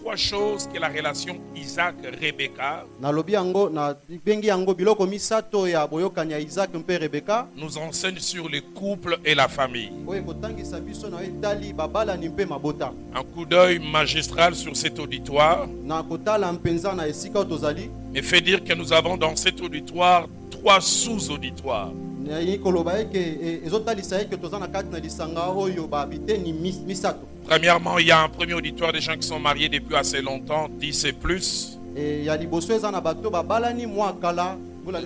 trois choses que la relation Isaac-Rebecca nalobi yango na bengi yango biloko misato ya boyokani ya Isaac mpe Rebeka nous enseigne sur le couple et la famille. oyo kotangisa biso na etali babalani mpe mabota. Un coup d'œil magistral sur cet auditoire Na kotala mpenza na esika oyo tozali me fait dire que nous avons dans cet auditoire trois sous-auditoires. nayi koloba eke ezotalisa eke toza na kati na lisanga oyo babiteni misato. Premièrement, il y a un premier auditoire des gens qui sont mariés depuis assez longtemps, 10 et plus. Ya liboso eza na bato babalani mwa kala mbula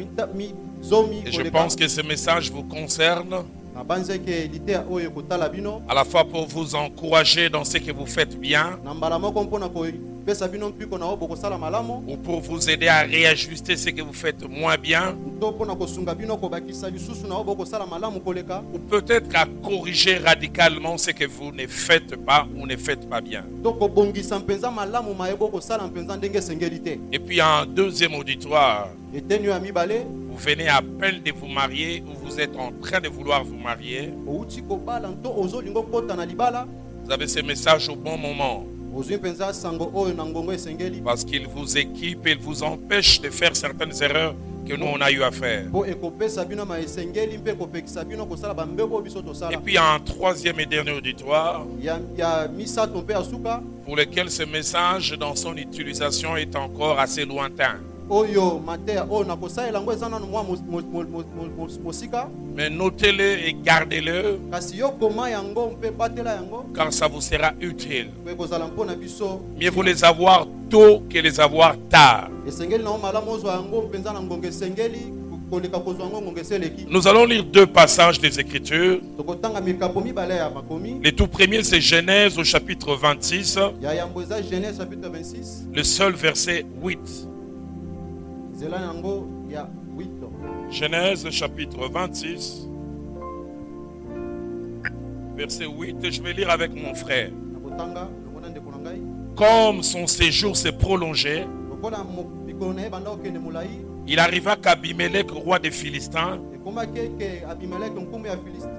zomi Et je pense que ce message vous concerne, na banzeke lite oyo kotala bino à la fois pour vous encourager dans ce que vous faites bien, na mbala moko mpona kopesa bino mpiko na oyo bokosala malamu ou pour vous aider à réajuster ce que vous faites moins bien, to mpona kosunga bino kobakisa lisusu na oyo bokosala malamu koleka ou peut-être à corriger radicalement ce que vous ne faites pas ou ne faites pas bien. to kobongisa mpenza malamu mayebo kosala mpenza ndenge esengeli te. Et puis un deuxième auditoire, Eteni ya mibale vous venez à peine de vous marier ou vous êtes en train de vouloir vous marier. outi kobala nto ozolingo kota na libala Vous avez ce message au bon moment ozwi mpenza sango oyo na ngongo esengeli parce qu'il vous équipe et il vous empêche de faire certaines erreurs que nous on a eu à faire. po ekopesa bino ma esengeli mpe ekopekisa bino kosala bambeko biso Et tosala. puis un troisième et dernier auditoire Ya misato mpe ya suka pour lequel ce message dans son utilisation est encore assez lointain. oyo mateya oyo nakosalela yango eza nano mwa mosika Mais notez-le et gardez-le kasi yo koma yango mpe batela yango car ça vous sera utile. mpe ekozala mpona biso. Mieux vaut les avoir tôt que les avoir tard. Esengeli nango malamu ozwa yango mpenza na ngongo esengeli koleka kozwa yango ngongo eseleki. Nous allons lire deux passages des Écritures. Tokotanga mikapo mibale ya makomi. Le tout premier, c'est Genèse au chapitre 26, Ya yambo eza Genèse chapitre 26 le seul verset 8. zela yango ya 8. Genèse chapitre 26, verset 8. Je vais lire avec mon frère. Nakotanga lokona ndeko na ngai Comme son séjour s'est prolongé, lokola mikolo na ye banda okende molai il arriva qu'Abimelech, roi des Philistins, ekomaki eke Abimeleki nkumu ya Filistin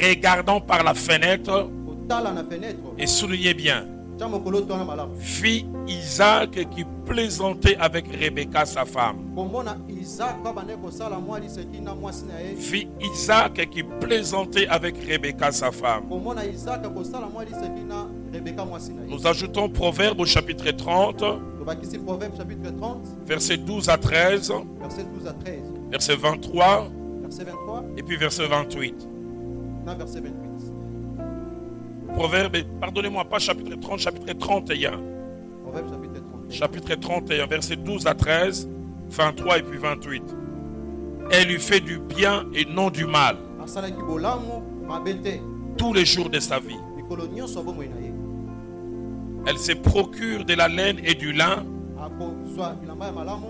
regardant par la fenêtre, kotala na fenêtre et soulignez bien, tia mokolo twana malamu vit Isaac qui plaisantait avec Rebecca, sa femme. komona Isaka bande kosala mwa liseki na mwasi na ye. Vit Isaac qui plaisantait avec Rebecca, sa femme. Komona Isaka kosala mwa liseki na Rebeka mwasi na ye. Nous ajoutons Proverbe au chapitre 30, Tobakisi Proverbe chapitre 30 versets 12 à 13, verset 12 à 13 verset 23 verset 23 et puis verset 28. na verset 28. Proverbe, pardonnez-moi, pas chapitre 30, chapitre 31. Proverbe chapitre 30. Chapitre 31, verset 12 à 13, 23 et puis 28. Elle lui fait du bien et non du mal Asalaki bolamu mabete tous les jours de sa vie. mikolo nyonso bomoi na ye. Elle se procure de la laine et du lin Akozwa bilamba ya malamu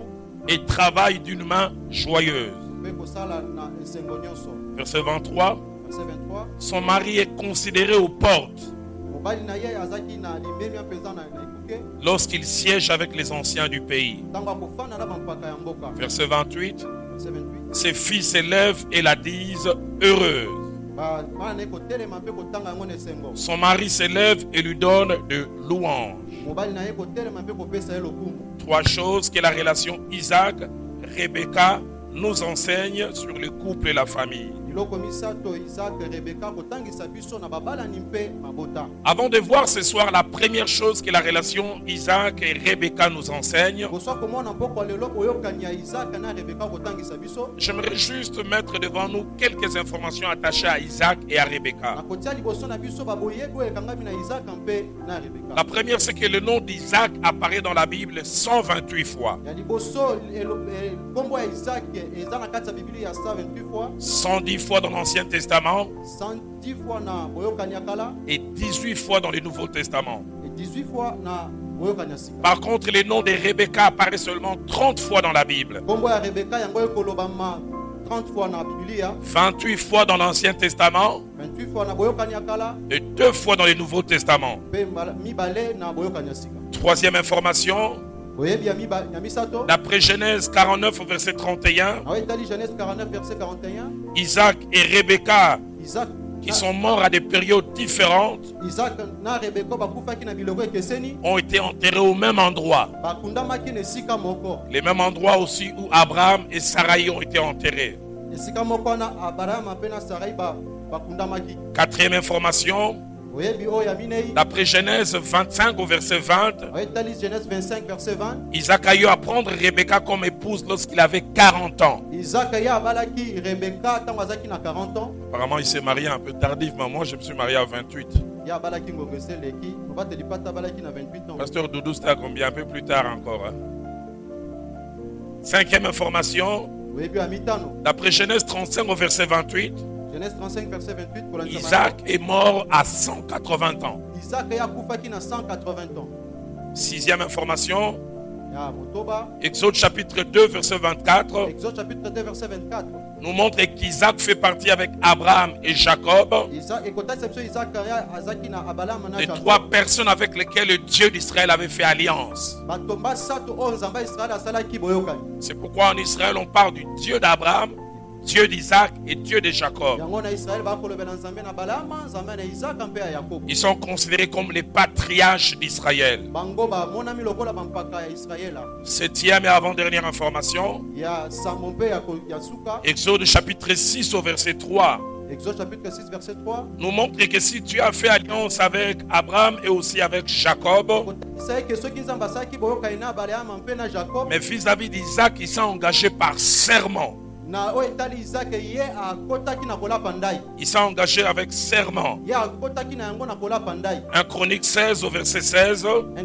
et travaille d'une main joyeuse. mpe kosala na esengo nyonso. Verset 23. Verset 23 Son mari est considéré aux portes mobali na ye azalaki na limemia mpenza na ekuke lorsqu'il siège avec les anciens du pays. ntango akofanda na bampaka ya mboka. Verset 28. Verset 28 Ses fils s'élèvent et la disent heureuse. bana na ye kotelema mpe kotanga yango na esengo. Son mari s'élève et lui donne de louanges. Mobali na ye kotelema mpe kopesa ye lokumu. Trois choses que la relation Isaac-Rebecca nous enseigne sur le couple et la famille. Biloko misato Isaac Rebeka kotangisa biso na babalani mpe mabota. Avant de voir ce soir la première chose que la relation Isaac et Rebecca nous enseigne, Koswa komona mpoko lelo oyokani ya Isaac na Rebeka kotangisa biso. j'aimerais juste mettre devant nous quelques informations attachées à Isaac et à Rebecca. Nakotia liboso na biso baboyeko oyo ekangami na Isaac mpe na Rebeka. La première, c'est que le nom d'Isaac apparaît dans la Bible 128 fois. Ya liboso kombo ya Isaac eza na kati ya Biblia ya 128 fois, 110 fois dans l'Ancien Testament 110 fois na boyokani ya kala et 18 fois dans le Nouveau Testament. et 18 fois na boyokani ya sika. Par contre, le nom de Rebecca apparaît seulement 30 fois dans la Bible. Kombo ya Rebeka yango ekolobama 30 fois na Biblia, 28 fois dans l'Ancien Testament 28 fois na boyokani ya kala et 2 fois dans le Nouveau Testament. mpe mibale na boyokani ya sika. Troisième information, Oyebi ya misato d'après Genèse 49 au verset 31, awa etali Genèse 49 verset 41 Isaac et Rebecca Isaac qui sont morts à des périodes différentes, Isaac na Rebeka bakufaki na biloko ekeseni, ont été enterrés au même endroit. bakundamaki na esika moko. Les mêmes endroits aussi où Abraham et Sarai ont été enterrés. Esika moko na Abraham mpe na Sarai bakundamaki. Quatrième information, Oyebi oyo ya minei. d'après Genèse 25 au verset 20, Oyetali Genèse 25 verset 20. Isaac a eu à prendre Rebecca comme épouse lorsqu'il avait 40 ans. Isaac ya abalaki Rebeka tango azaki na 40 ans. Apparemment, il s'est marié un peu tardivement. Moi, je me suis marié à 28. Ya abalaki ngongese leki. Obateli pata abalaki na 28 ans. Pasteur Doudou, c'était à combien? Un peu plus tard encore. Hein? Cinquième information, Oyebi ya mitano. d'après Genèse 35 au verset 28, Genèse 35 verset 28 pour l'enseignement. Isaac est mort à 180 ans. Isaac ya kufaki na 180 ans. Sixième information, Ya motoba. Exode chapitre 2 verset 24 Exode chapitre 2 verset 24. nous montre qu'Isaac fait partie avec Abraham et Jacob Isaac ekotasi biso Isaac ya azaki na Abraham na des Jacob. trois personnes avec lesquelles le Dieu d'Israël avait fait alliance. Batomba sato oyo Nzambe Israël asalaki boyokani. C'est pourquoi en Israël on parle du Dieu d'Abraham, Dieu d'Isaac et Dieu de Jacob. Yango na Israël bakolobela Nzambe na Balama, Nzambe na Isaac mpe ya Yakobo. Ils sont considérés comme les patriarches d'Israël. Bango bamonami lokola bampaka ya Israël. Septième et avant-dernière information, Ya Samo mpe ya suka. Exode chapitre 6 au verset 3 Exode chapitre 6 verset 3. nous montre que si tu as fait alliance avec Abraham et aussi avec Jacob, C'est que ceux qui Nzambe asalaki boyokani na Balama mpe na Jacob. mais vis-à-vis d'Isaac, ils sont engagés par serment. Na oyo etali Isaac ye akotaki na kolapa ndai. Ils sont engagés avec serment. Ye akotaki na yango na kolapa ndai. 1 Chronique 16 au verset 16, 1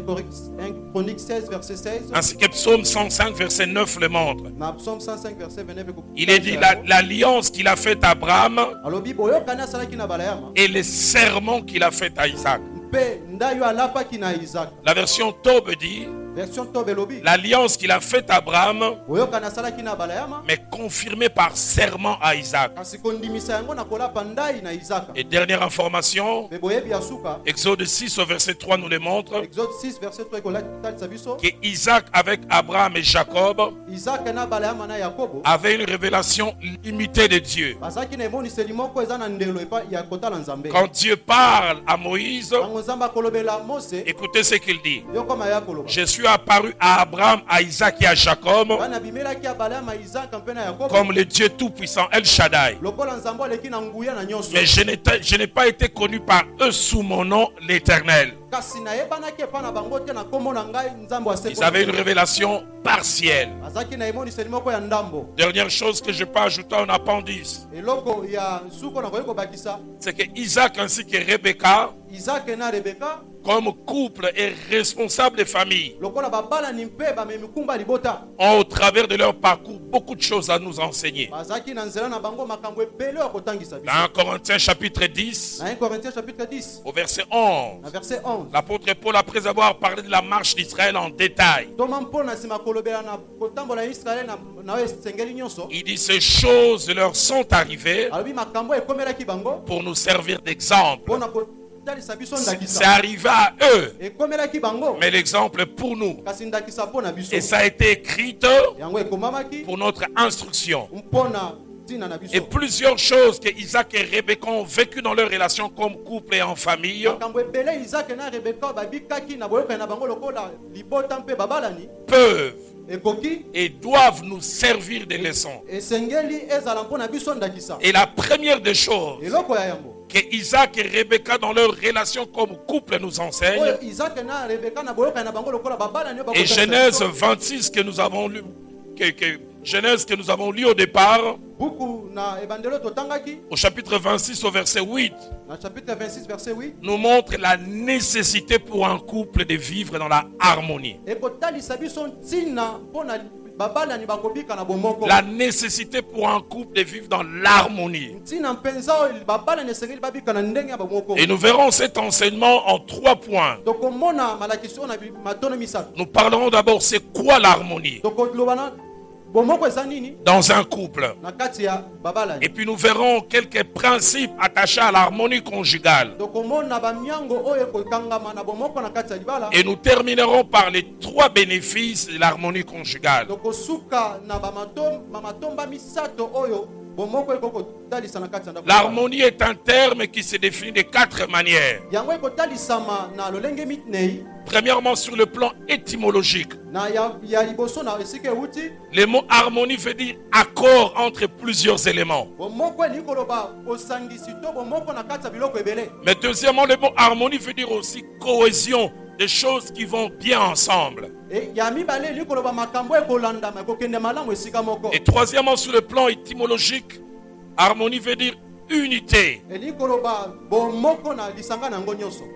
Chronique 16 verset 16. ainsi que Psaume 105 verset 9 le montre. Na Psaume 105 verset 29. Il est dit l'alliance qu'il a faite à Abraham Alobi boyokani asalaki na Balama. et les serments qu'il a fait à Isaac. Mpe ndai yo alapaki na Isaac. La version Tobe dit Version Tobelobi. l'alliance qu'il a faite à Abraham, Boyokani asalaki na Balama. mais confirmée par serment à Isaac. Kasi kondimisa yango na kolapa ndai na Isaac. Et dernière information, Pe boyebi ya suka. Exode 6 au verset 3 nous le montre Exode 6 verset 3 ekolakisa biso. que Isaac avec Abraham et Jacob Isaac na Balama na Yakobo. avait une révélation limitée de Dieu. Bazaki na emoniseli moko eza na ndelo epa ya kotala Nzambe. Quand Dieu parle à Moïse, Tango Nzambe akolobela Mose. écoutez ce qu'il dit. Yokoma ya koloba. Je suis apparu à Abraham, à Isaac et à Jacob Bana bimelaki ya Balama Isaac mpe na Yakobo. comme le Dieu tout-puissant El Shaddai. Lokola Nzambe aleki na nguya na nyonso. Mais je n'ai pas été connu par eux sous mon nom, l'Éternel. Kasi na yebanaki epa na bango te na kombo na ngai Nzambe wa Ils avaient une révélation partielle. Azaki na emoniseli moko ya ndambo. Dernière chose que je peux ajouter en appendice, Eloko ya suko na koyeko bakisa. c'est que Isaac ainsi que Rebecca, Isaac na Rebeka. comme couple et responsable de famille, Lokola babala ni mpe bamemi kumba libota. ont au travers de leur parcours beaucoup de choses à nous enseigner. Bazaki na nzela na bango makambo ebele ya kotangisa biso. Dans 1 Corinthiens chapitre 10, Na 1 Corinthiens chapitre 10. au verset 11, Na verset 11. l'apôtre Paul, après avoir parlé de la marche d'Israël en détail, Toma mpona nsima kolobela na kotambola ya Israel na oyo esengeli nyonso. il dit ces choses leur sont arrivées Alobi makambo ekomelaki bango pour nous servir d'exemple. mpona kotalisa biso C'est ndakisa. arrivé à eux, Ekomelaki bango mais l'exemple pour nous. kasi ndakisa mpona biso. Et ça a été écrit Yango ekomamaki pour notre instruction. mpona ntina na Et biso. plusieurs choses que Isaac et Rebecca ont vécues dans leur relation comme couple et en famille Makambo ebele Isaac na Rebeka babikaki na boyokani na bango lokola libota mpe babalani peuvent ekoki et doivent nous servir de leçons. esengeli ezala mpona biso ndakisa. Et la première des choses Eloko ya yango que Isaac et Rebecca dans leur relation comme couple nous enseignent, oyo Isaac na Rebeka na boyokani na bango lokola babalani oyo et bakotalisa Genèse biso. 26 que nous avons lu, Genèse que nous avons lu au départ, Buku na ebandelo totangaki au chapitre 26 au verset 8, na chapitre 26 verset 8 nous montre la nécessité pour un couple de vivre dans la harmonie. ekotalisa biso ntina mpona babalani bakobika na bomoko. La nécessité pour un couple de vivre dans l'harmonie. Ntina mpenza oyo babalani esengeli babika na ndenge ya bomoko. Et nous verrons cet enseignement en 3 points. Tokomona malakisi oyo na matono misato. Nous parlerons d'abord c'est quoi l'harmonie Tokoloba na bomoko eza nini dans un couple. na kati ya babalani. Et puis nous verrons quelques principes attachés à l'harmonie conjugale. Tokomona bamiango oyo ekokangama na bomoko na kati ya libala. Et nous terminerons par les 3 bénéfices de l'harmonie conjugale. Tokosuka na bamatomba misato oyo bomoko ekokotalisa na kati ya ndako. L'harmonie est un terme qui se définit de 4 manières. Yango ekotalisama na lolenge mitnei. Premièrement, sur le plan étymologique. Na ya liboso na esika euti. Le mot harmonie veut dire accord entre plusieurs éléments. Bomoko ni koloba osangisi to bomoko na kati ya biloko ebele. Mais deuxièmement, le mot harmonie veut dire aussi cohésion, des choses qui vont bien ensemble. Et Et troisièmement, sur le plan étymologique, harmonie veut dire unité.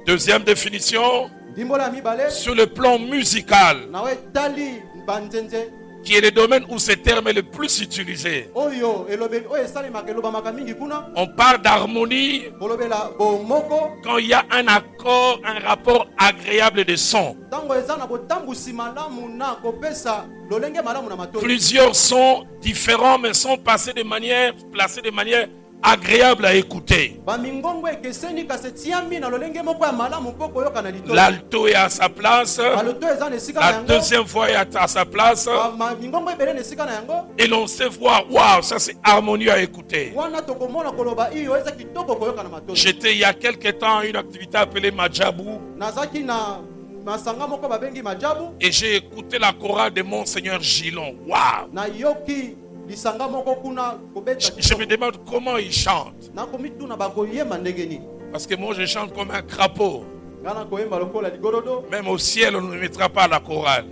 Deuxième définition, sur le plan musical, qui est le domaine où ce terme est le plus utilisé. On parle d'harmonie quand il y a un accord, un rapport agréable de son. Plusieurs sons différents mais sont placés de manière agréable à écouter. L'alto est à sa place, la deuxième voix est à sa place, et l'on sait voir, waouh, ça c'est harmonieux à écouter. J'étais il y a quelque temps à une activité appelée Madjabou, et j'ai écouté la chorale de Monseigneur Gilon. Waouh! Je me demande comment il chante. Parce que moi je chante comme un crapaud. Même au ciel on ne mettra pas la chorale.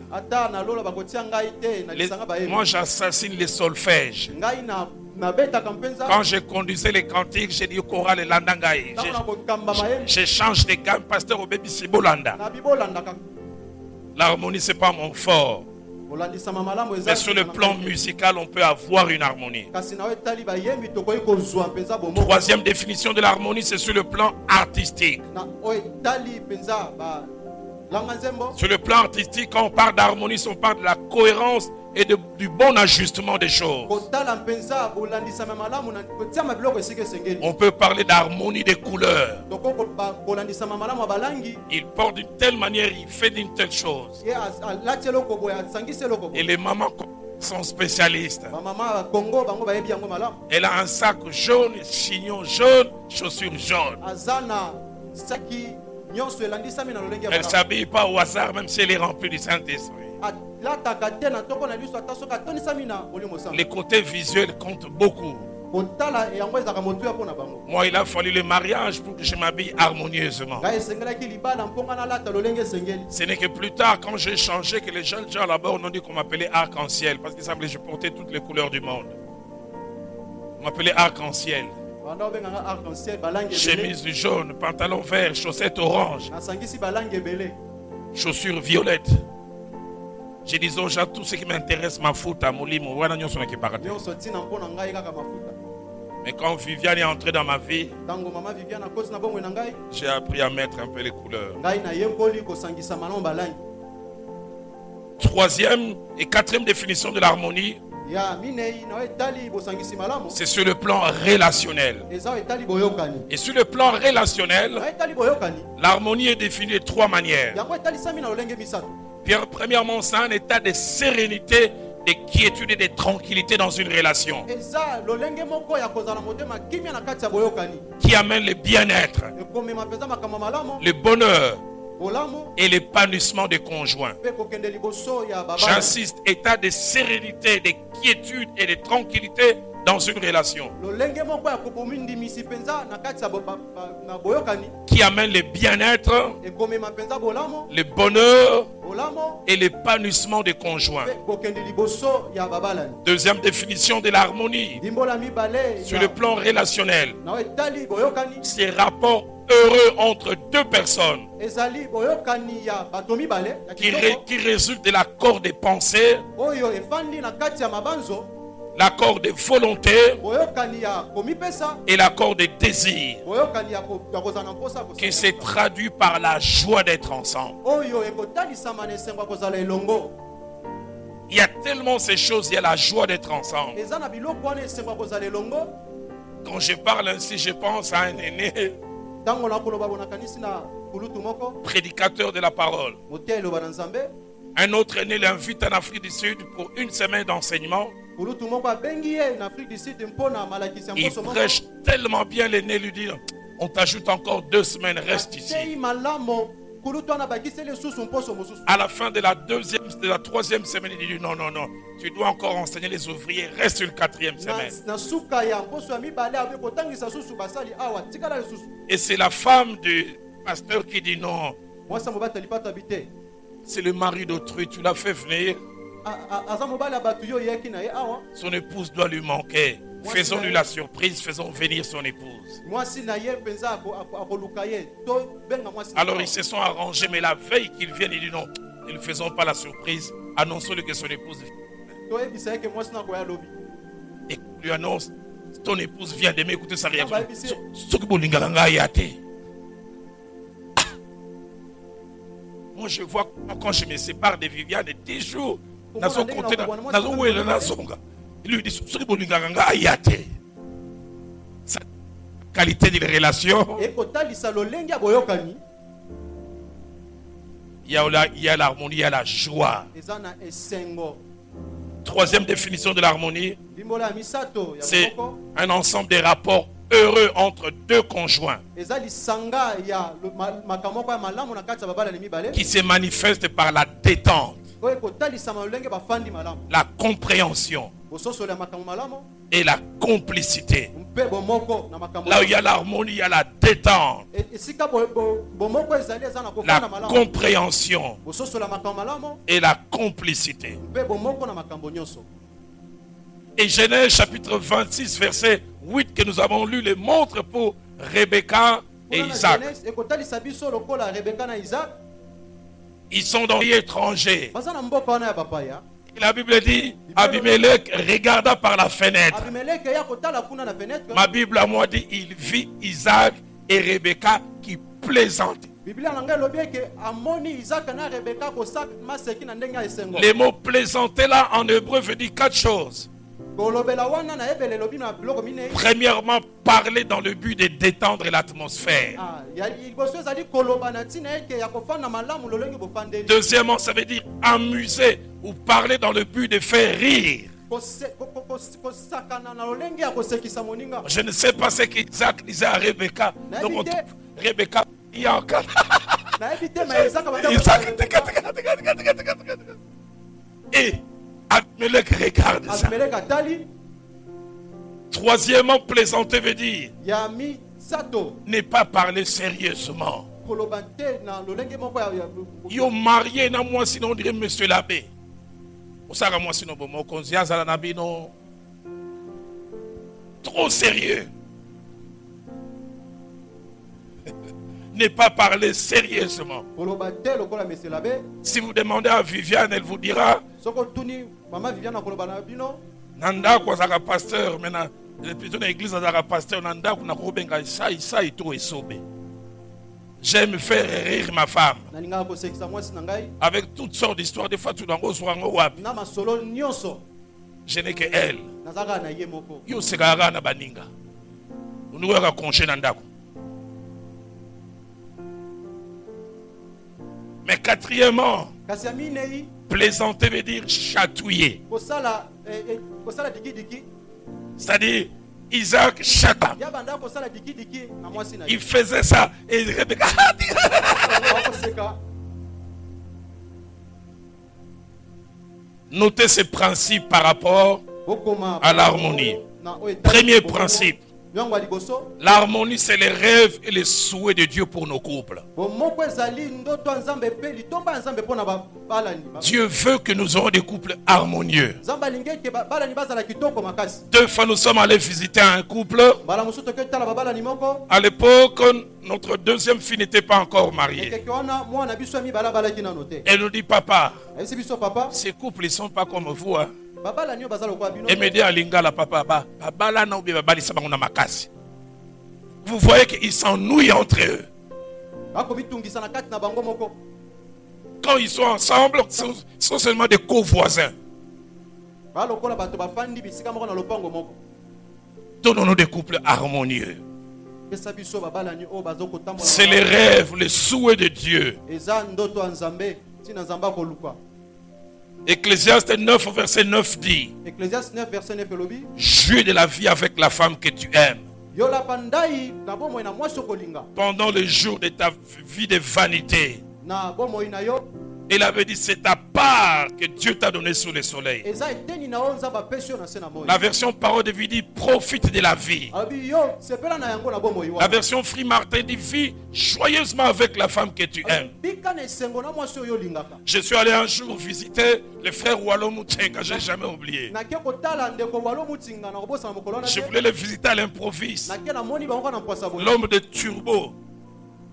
Moi j'assassine les solfèges. Quand je conduisais les cantiques, j'ai dit au choral Landangaï. Je change de gamme, pasteur au baby Sibolanda. L'harmonie c'est pas mon fort. Mais sur le plan musical, on peut avoir une harmonie. Troisième définition de l'harmonie, c'est sur le plan artistique. Sur le plan artistique, quand on parle d'harmonie, on parle de la cohérence et du bon ajustement des choses. On peut parler d'harmonie des couleurs. Il porte d'une telle manière, il fait d'une telle chose. Et les mamans sont spécialistes. Elle a un sac jaune, chignon jaune, chaussures jaunes. Elle ne s'habille pas au hasard, même si elle est remplie du Saint-Esprit. Les côtés visuels comptent beaucoup. Moi, il a fallu le mariage pour que je m'habille harmonieusement. Ce n'est que plus tard, quand j'ai changé, que les jeunes gens là-bas ont dit qu'on m'appelait arc-en-ciel. Parce qu'il semblait que je portais toutes les couleurs du monde. On m'appelait arc-en-ciel. Chemise jaune, pantalon vert, chaussettes orange, chaussures violettes. Je dis aux gens, tout ce qui m'intéresse, ma fout à Molimo. Mais quand Viviane est entrée dans ma vie, j'ai appris à mettre un peu les couleurs. Troisième et quatrième définition de l'harmonie, c'est sur le plan relationnel. Et sur le plan relationnel, l'harmonie est définie de 3 manières. Premièrement, c'est un état de sérénité, de quiétude et de tranquillité dans une relation qui amène le bien-être, le bonheur et l'épanouissement des conjoints. J'insiste, état de sérénité, de quiétude et de tranquillité dans une relation qui amène le bien-être, le bonheur et l'épanouissement des conjoints. Deuxième définition de l'harmonie sur le plan relationnel, c'est rapport heureux entre 2 personnes qui résulte de l'accord des pensées, l'accord de volonté et l'accord de désir, qui se traduit par la joie d'être ensemble. Il y a tellement ces choses, il y a la joie d'être ensemble. Quand je parle ainsi, je pense à un aîné, prédicateur de la parole. Un autre aîné l'invite en Afrique du Sud pour 1 semaine d'enseignement. Il prêche tellement bien, les nez lui disent, on t'ajoute encore 2 semaines, reste ici. À la fin de la 3e semaine, il dit non, tu dois encore enseigner les ouvriers, reste une 4e semaine. Et c'est la femme du pasteur qui dit non. C'est le mari d'autrui, tu l'as fait venir. Son épouse doit lui manquer. Faisons-lui la surprise, faisons venir son épouse. Alors ils se sont arrangés, mais la veille qu'ils viennent, ils disent non, ne lui faisons pas la surprise, annonçons-lui que son épouse vient. Et lui annonce, ton épouse vient de m'écouter sa réaction. Moi je vois quand je me sépare de Viviane, 10 jours, il lui dit, sa qualité de relation. Il y a l'harmonie, il y a la joie. 3e définition de l'harmonie, c'est un ensemble de rapports heureux entre 2 conjoints qui se manifestent par la détente, la compréhension et la complicité. Là où il y a l'harmonie, il y a la détente, la compréhension et la complicité. Et Genèse chapitre 26 verset 8 que nous avons lu le montre pour Rebecca et Isaac. Ils sont dans les étrangers. Et la Bible dit, Abimelech regarda par la fenêtre. Ma Bible à moi dit, il vit Isaac et Rebecca qui plaisantent. Les mots plaisanter là en hébreu veut dire 4 choses. Premièrement, parler dans le but de détendre l'atmosphère. Deuxièmement, ça veut dire amuser ou parler dans le but de faire rire. Je ne sais pas ce qu'Isaac disait à Rebecca. Donc, Rebecca, il y a encore. Et Abimelech regarde ça. Troisièmement, plaisanter veut dire ne pas parler sérieusement. Yo marié na moi sinon on dirait monsieur l'abbé. Osaka moi sinon bon conscience à la nabi non. Trop sérieux. Ne pas parler sérieusement. Si vous demandez à Viviane, elle vous dira Nanda kwa zaka pasteur maintenant plutôt dans l'église zaka pasteur nanda kuna kobenga ça et tout et sobe. J'aime faire rire ma femme avec toutes sortes d'histoires. Des fois tu dois wapi. Je n'ai que elle. Yo segara na baninga. Unuweka konche nandako. Mais quatrièmement, plaisanter veut dire chatouiller. C'est-à-dire, Isaac chata. Il faisait ça et Rebecca. Notez ces principes par rapport à l'harmonie. Premier principe. L'harmonie, c'est les rêves et les souhaits de Dieu pour nos couples. Dieu veut que nous ayons des couples harmonieux. 2 fois, nous sommes allés visiter un couple. À l'époque, notre deuxième fille n'était pas encore mariée. Elle nous dit, papa, ces couples, ils ne sont pas comme vous. Hein. Et me dit à Lingala, papa, vous voyez qu'ils s'ennuient entre eux. Quand ils sont ensemble, ils sont seulement des co-voisins. Donnons-nous des couples harmonieux. C'est les rêves, les souhaits de Dieu. Ecclésiaste 9, verset 9 dit: Ecclésiaste 9, verset 9 elobi. jouis de la vie avec la femme que tu aimes. Yola pandai na bomoi na mwasi okolinga. Pendant les jours de ta vie de vanité. Na bomoi na yo. Il avait dit: c'est ta part que Dieu t'a donné sous le soleil. Eza eteni na onza ba pesio na se na moi. La version parole de vie dit: profite de la vie. Abi yo sepela na yango na bomoi wa. La version Free Martin dit: vis joyeusement avec la femme que tu aimes. Bika na sengo na mwasi oyo lingaka. Je suis allé un jour visiter le frère Wallo Moutenga, j'ai jamais oublié. Na ke kotala ndeko Wallo Mutinga na kobosa na mokolo na. Je voulais le visiter à l'improviste. Na ke na moni bango na mpwasa boye. L'homme de turbo,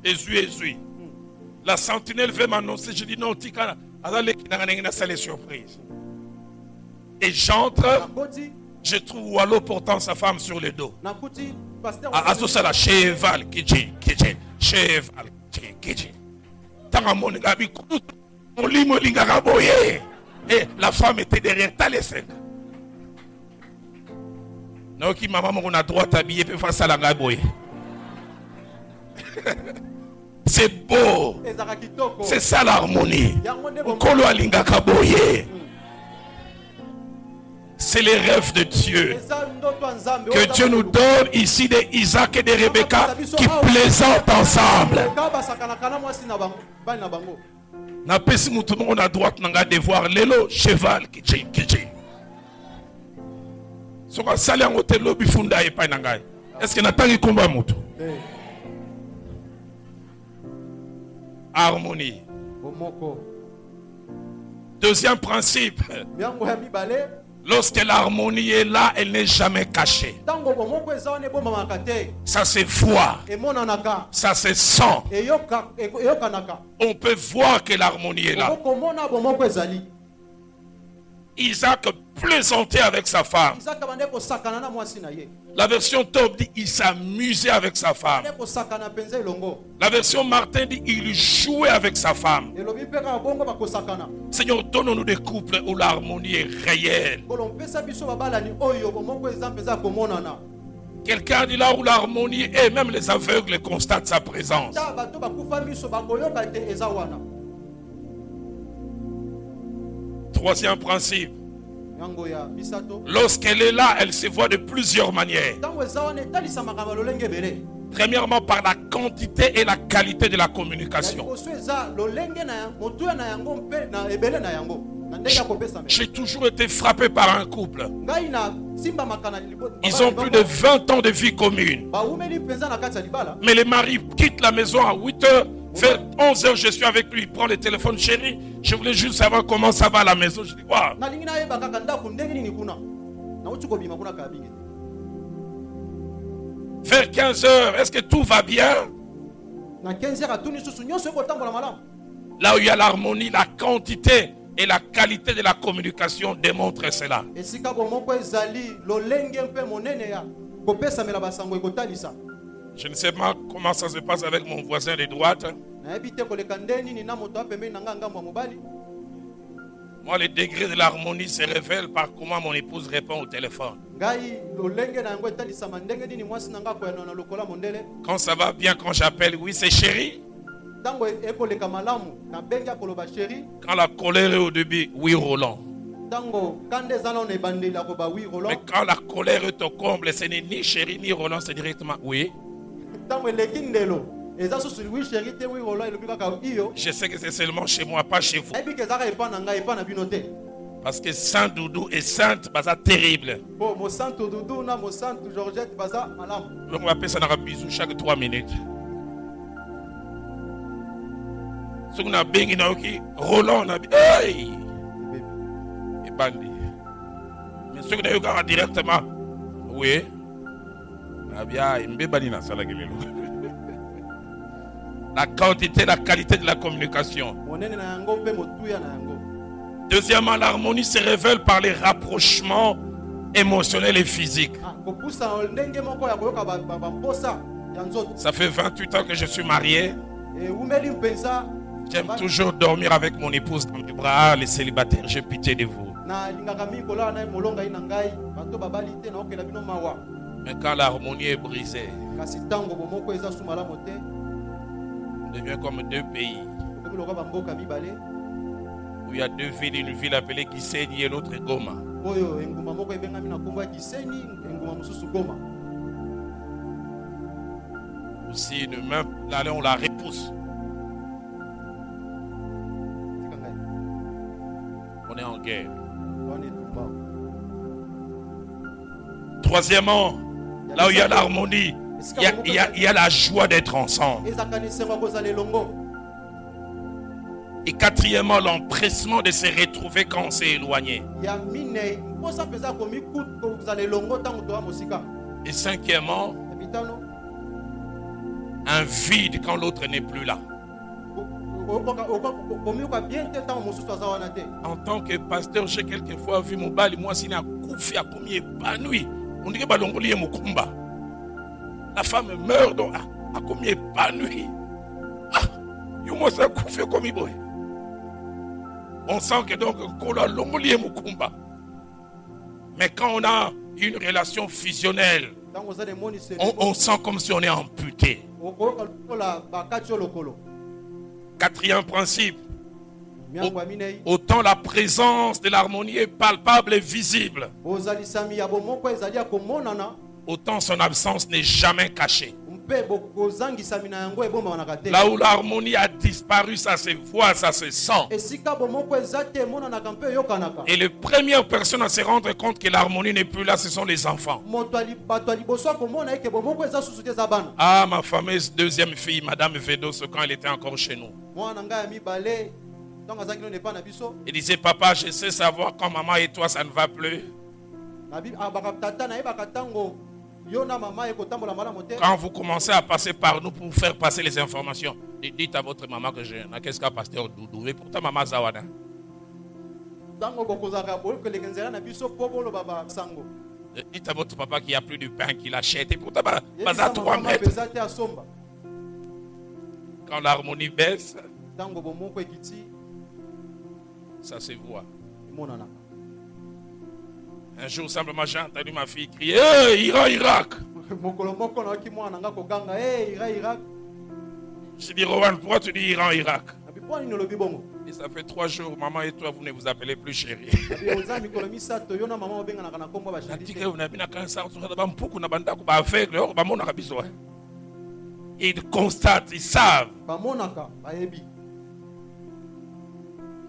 Ezui. La sentinelle veut m'annoncer. Je dis non, Tika, c'est les surprises. Et j'entre, je trouve Wallo portant sa femme sur le dos. Azosala cheval, kiji, cheval, kiji. Et la femme était derrière, t'as les cinq. Non, qui maman, on a droit d'habiller, puis face à la gaboye. C'est beau. C'est ça l'harmonie. C'est les rêves de Dieu. Que Dieu nous donne ici des Isaac et des Rebecca qui plaisantent ensemble. Na pesi mutu on a droit nanga de voir lelo cheval kiji. Soka sali en hôtel lobby funda e pa nanga. Est-ce que natangi komba mutu? Harmonie. Deuxième principe. Lorsque l'harmonie est là, elle n'est jamais cachée. Ça se voit. Ça se sent. On peut voir que l'harmonie est là. Isaac plaisantait avec sa femme. La version Top dit il s'amusait avec sa femme. La version Martin dit il jouait avec sa femme. Seigneur, donne-nous des couples où l'harmonie est réelle. Quelqu'un dit là où l'harmonie est, même les aveugles constatent sa présence. Troisième principe. Lorsqu'elle est là, elle se voit de plusieurs manières. Premièrement, par la quantité et la qualité de la communication. J'ai toujours été frappé par un couple. Ils ont plus de 20 ans de vie commune. Mais le mari quitte la maison à 8 h. Vers 11 h, je suis avec lui. Il prend le téléphone. Chérie, je voulais juste savoir comment ça va à la maison. Je dis, waouh. Vers 15 h, est-ce que tout va bien? Là où il y a l'harmonie, la quantité et la qualité de la communication démontrent cela. Je ne sais pas comment ça se passe avec mon voisin de droite. Moi, le degré de l'harmonie se révèle par comment mon épouse répond au téléphone. Quand ça va bien, quand j'appelle, oui, c'est chérie. Quand la colère est au début, oui, Roland. Mais quand la colère est au comble, ce n'est ni chérie ni Roland, c'est directement oui. Je sais que c'est seulement chez moi, pas chez vous. Parce que Saint Doudou et Sainte Baza terrible. Donc on va appeler ça un bisou chaque 3 minutes. Si on a bien Roland, on a hey! Et bandi. Mais ceux qui ont directement, oui. La quantité, la qualité de la communication. Deuxièmement, l'harmonie se révèle par les rapprochements émotionnels et physiques. Ça fait 28 ans que je suis marié. J'aime toujours dormir avec mon épouse dans mes bras, les célibataires. J'ai pitié de vous. Mais quand l'harmonie est brisée, on devient comme deux pays. Il y a deux villes, une ville appelée Gisenyi et l'autre Goma. Oyo enguma moko ebengami na kombo ya Gisenyi, enguma mosusu Goma. Aussi une main, là on la repousse. On est en guerre. Troisièmement, là où il y a l'harmonie, il y a la joie d'être ensemble. Et quatrièmement, l'empressement de se retrouver quand on s'est éloigné. Et cinquièmement, un vide quand l'autre n'est plus là. En tant que pasteur, j'ai quelquefois vu mon bal, moi, s'il a couffé à combien épanoui. On dirait que Mukumba. La femme meurt donc à combien épanoui. Moi, ça couffé comme il. On sent que donc, Mukumba. Mais quand on a une relation fusionnelle, on sent comme si on est amputé. Quatrième principe, autant la présence de l'harmonie est palpable et visible, autant son absence n'est jamais cachée. Là où l'harmonie a disparu, ça se voit, ça se sent. Et les premières personnes à se rendre compte que l'harmonie n'est plus là, ce sont les enfants. Ah, ma fameuse deuxième fille, Madame Vedos, quand elle était encore chez nous. Elle disait, papa, je sais savoir quand maman et toi, ça ne va plus. Quand vous commencez à passer par nous pour faire passer les informations, dites à votre maman que je n'ai qu'est-ce qu'a pasteur Doudou. Et pourtant, maman Zawada. Dites à votre papa qu'il n'y a plus de pain qu'il achète. Et pourtant, à 3 mètres. Quand l'harmonie baisse, ça se voit. Un jour, simplement, j'ai entendu ma fille crier, hey, Iran, Irak. J'ai dit, Rowan, pourquoi tu dis Iran, Irak? Et ça fait 3 jours, maman et toi, vous ne vous appelez plus chérie. Ils constatent, ils savent.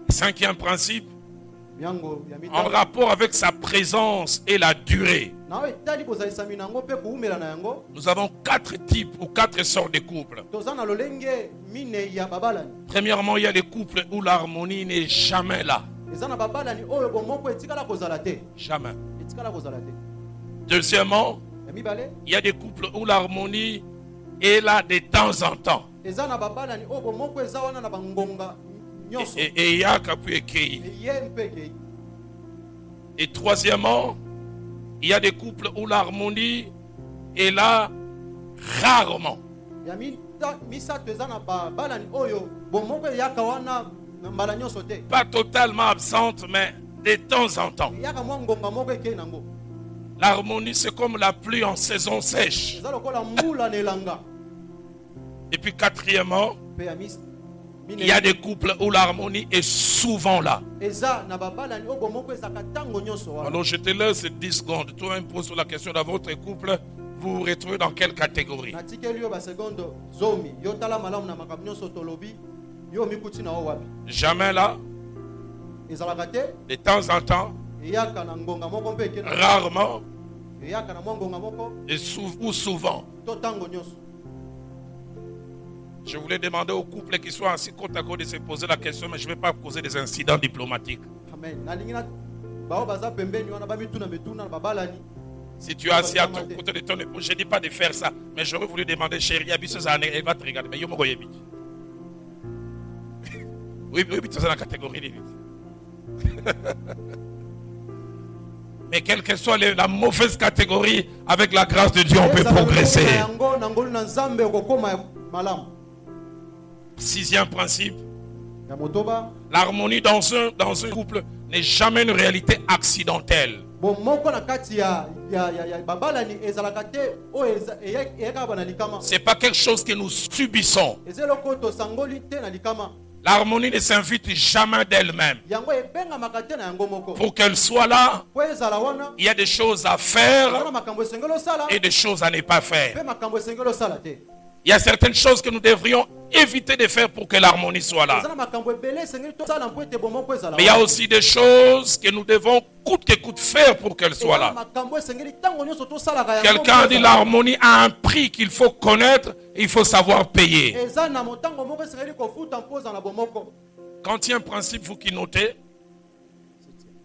Cinquième principe, en rapport avec sa présence et la durée. Nous avons 4 types ou 4 sortes de couples. Premièrement, il y a les couples où l'harmonie n'est jamais là. Jamais. Deuxièmement, il y a des couples où l'harmonie est là de temps en temps. Et troisièmement, il y a des couples où l'harmonie est là rarement. Pas totalement absente, mais de temps en temps. L'harmonie, c'est comme la pluie en saison sèche. Et puis quatrièmement, il y a des couples où l'harmonie est souvent là. Alors je te laisse 10 secondes. Toi, pose la question dans votre couple. Vous vous retrouvez dans quelle catégorie? Jamais là. De temps en temps. Rarement. Ou souvent. Je voulais demander aux couples qui sont assis côte à côte de se poser la question, mais je ne vais pas causer des incidents diplomatiques. Si tu es assis à ton côté de ton épouse, je ne dis pas de faire ça, mais j'aurais voulu demander, chérie, elle va te regarder, mais je me regarde. Oui, tu es dans la catégorie. Mais quelle que soit la mauvaise catégorie, avec la grâce de Dieu, on peut progresser. 6e principe, l'harmonie dans un couple n'est jamais une réalité accidentelle. C'est pas quelque chose que nous subissons. L'harmonie ne s'invite jamais d'elle-même. Pour qu'elle soit là, il y a des choses à faire et des choses à ne pas faire. Il y a certaines choses que nous devrions éviter de faire pour que l'harmonie soit là. Mais il y a aussi des choses que nous devons coûte que coûte faire pour qu'elle soit là. Quelqu'un a dit l'harmonie a un prix qu'il faut connaître et il faut savoir payer. Quand il y a un principe, vous qui notez,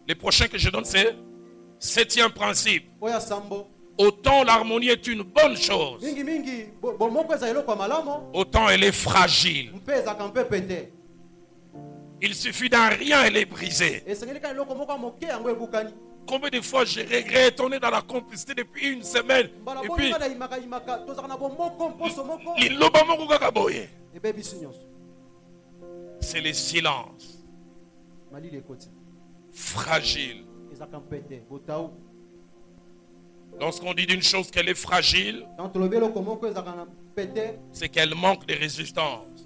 les prochains que je donne, c'est 7e principe. Autant l'harmonie est une bonne chose, autant elle est fragile. Il suffit d'un rien, elle est brisée. Combien de fois je regrette, on est dans la complicité depuis une semaine, et puis c'est le silence fragile. Lorsqu'on dit d'une chose qu'elle est fragile, c'est qu'elle manque de résistance.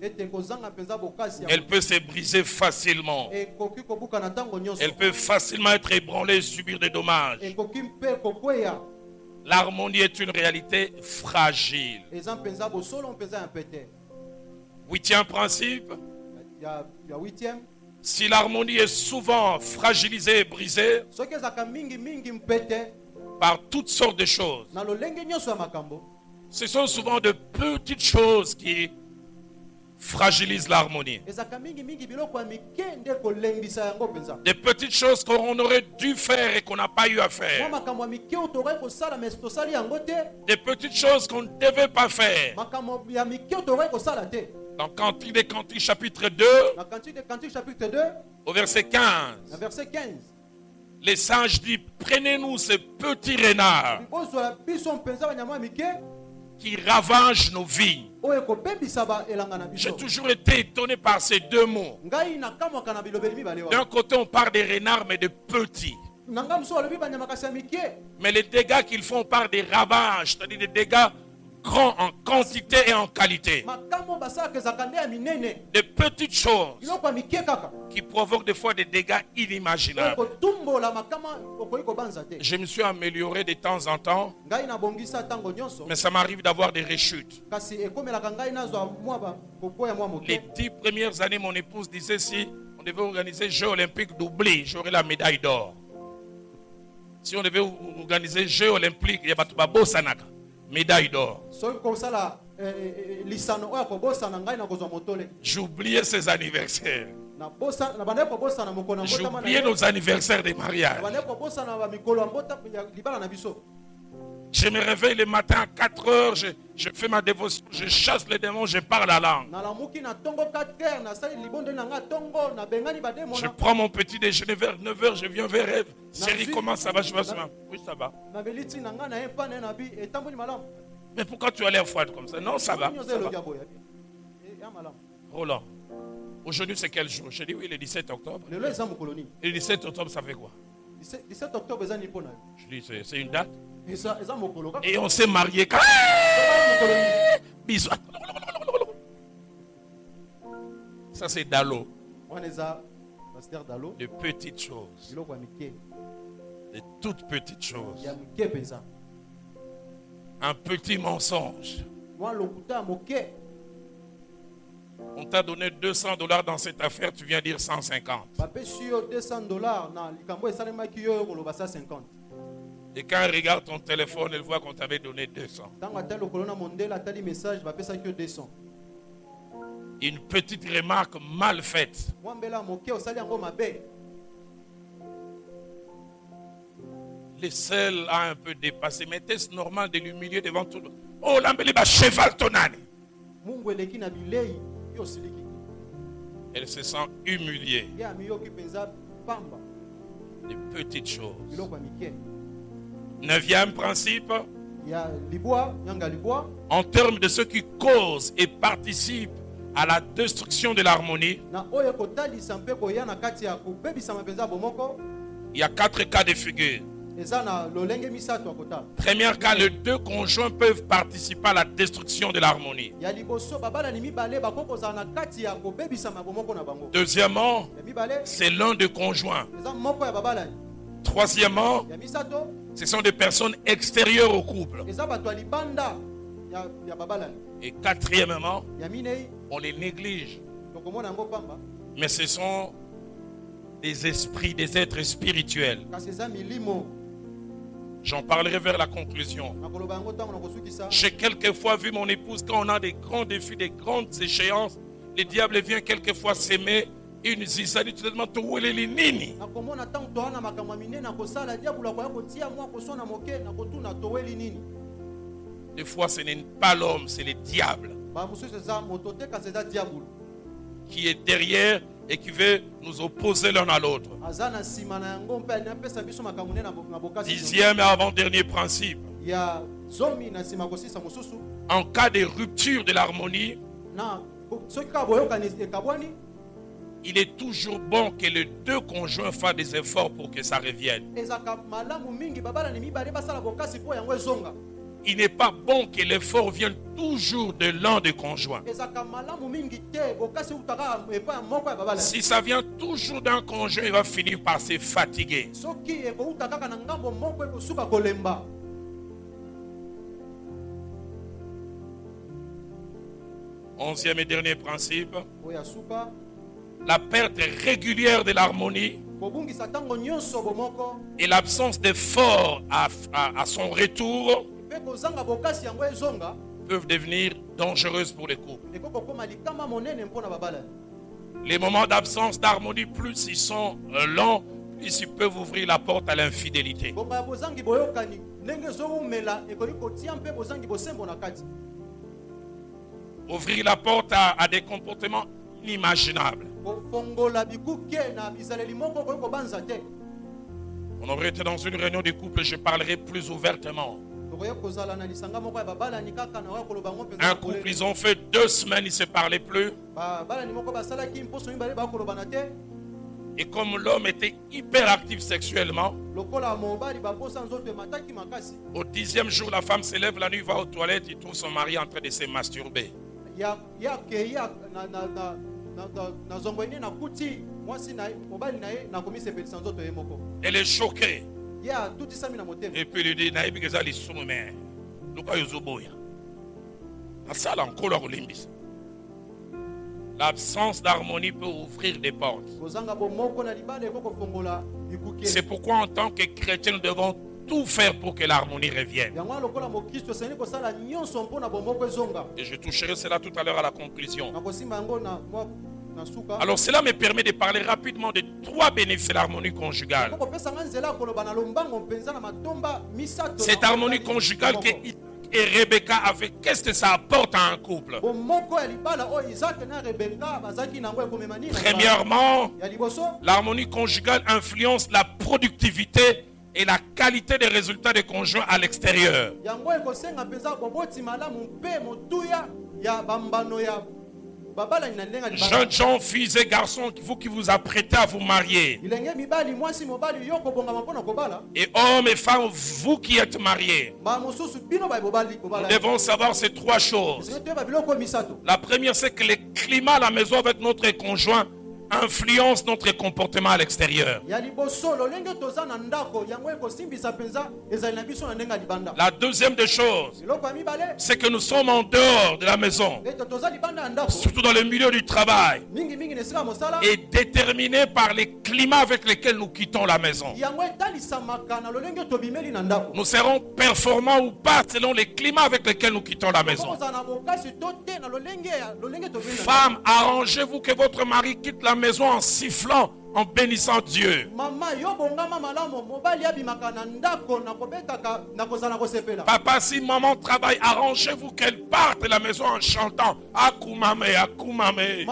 Elle peut se briser facilement. Elle peut facilement être ébranlée et subir des dommages. L'harmonie est une réalité fragile. 8e principe. Si l'harmonie est souvent fragilisée et brisée par toutes sortes de choses, ce sont souvent de petites choses qui fragilisent l'harmonie. Des petites choses qu'on aurait dû faire et qu'on n'a pas eu à faire. Des petites choses qu'on ne devait pas faire. Dans Cantique des Cantiques chapitre 2, au verset 15, les sages disent, prenez-nous ces petits renards qui ravagent nos vignes. J'ai toujours été étonné par ces deux mots. D'un côté, on parle des renards, mais de petits. Mais les dégâts qu'ils font, on parle des ravages, c'est-à-dire des dégâts grands en quantité et en qualité. Des petites choses qui provoquent des fois des dégâts inimaginables. Je me suis amélioré de temps en temps, mais ça m'arrive d'avoir des rechutes. Les 10 premières années, mon épouse disait si on devait organiser Jeux olympiques d'oubli, j'aurais la médaille d'or. Si on devait organiser Jeux olympiques, il y a médaille d'or. J'oubliais ses anniversaires. J'oubliais nos anniversaires de mariage. Je me réveille le matin à 4 heures, je fais ma dévotion, je chasse les démons, je parle la langue. Je prends mon petit déjeuner vers 9 heures, je viens vers elle. Chérie, comment ça va? Je vais ça. Oui, ça va. Mais pourquoi tu as l'air froide comme ça? Non, ça va. Ça va. Roland, aujourd'hui c'est quel jour? Je dis oui, le 17 octobre. Et le 17 octobre, ça fait quoi? 17 octobre, je dis c'est une date. Et on s'est mariés. Bisous. Ça c'est Dalo. De petites choses. De toutes petites choses. Un petit mensonge. On t'a donné $200 dans cette affaire, tu viens dire 150. Et quand elle regarde ton téléphone, elle voit qu'on t'avait donné 200. Une petite remarque mal faite. Le sel a un peu dépassé. Mais est-ce normal de l'humilier devant tout le monde? Oh, l'ambeli va cheval tonane. Elle se sent humiliée. Des petites choses. 9e principe. En termes de ceux qui causent et participent à la destruction de l'harmonie, il y a 4 cas de figure. Premier cas, les deux conjoints peuvent participer à la destruction de l'harmonie. Deuxièmement, c'est l'un des conjoints. Troisièmement, ce sont des personnes extérieures au couple. Et quatrièmement, on les néglige. Mais ce sont des esprits, des êtres spirituels. J'en parlerai vers la conclusion. J'ai quelquefois vu mon épouse, quand on a des grands défis, des grandes échéances, le diable vient quelquefois s'aimer une zizanie, tu te demandes où est les nini. Des fois, ce n'est pas l'homme, c'est le diable qui est derrière et qui veut nous opposer l'un à l'autre. Dixième et avant-dernier principe. En cas de rupture de l'harmonie, il est toujours bon que les deux conjoints fassent des efforts pour que ça revienne. Il n'est pas bon que l'effort vienne toujours de l'un des conjoints. Si ça vient toujours d'un conjoint, il va finir par se fatiguer. 11e et dernier principe. La perte régulière de l'harmonie et l'absence d'effort à son retour peuvent devenir dangereuses pour les couples. Les moments d'absence d'harmonie, plus ils sont longs, plus ils peuvent ouvrir la porte à l'infidélité. Ouvrir la porte à des comportements inimaginables. On aurait été dans une réunion de couple, je parlerai plus ouvertement. Un couple, ils ont fait 2 semaines, ils ne se parlaient plus. Et comme l'homme était hyper actif sexuellement, au 10e jour, la femme se lève la nuit, va aux toilettes, il trouve son mari en train de se masturber. Elle est choquée. Et puis il dit, l'absence d'harmonie peut ouvrir des portes. C'est pourquoi en tant que chrétien, nous devons tout faire pour que l'harmonie revienne. Et je toucherai cela tout à l'heure à la conclusion. Alors cela me permet de parler rapidement de 3 bénéfices de l'harmonie conjugale. Cette harmonie conjugale que et Rebecca avec, qu'est-ce que ça apporte à un couple? Premièrement, l'harmonie conjugale influence la productivité et la qualité des résultats des conjoints à l'extérieur. Jeunes gens, filles et garçons, vous qui vous apprêtez à vous marier, et hommes et femmes, vous qui êtes mariés, nous devons savoir ces 3 choses. La première, c'est que le climat à la maison avec notre conjoint influence notre comportement à l'extérieur. La deuxième des choses, c'est que nous sommes en dehors de la maison, surtout dans le milieu du travail, et déterminés par les climats avec lesquels nous quittons la maison. Nous serons performants ou pas selon les climats avec lesquels nous quittons la maison. Femmes, arrangez-vous que votre mari quitte la maison en sifflant, en bénissant Dieu. Papa, si maman travaille, arrangez-vous qu'elle parte de la maison en chantant Akumame, Akumame.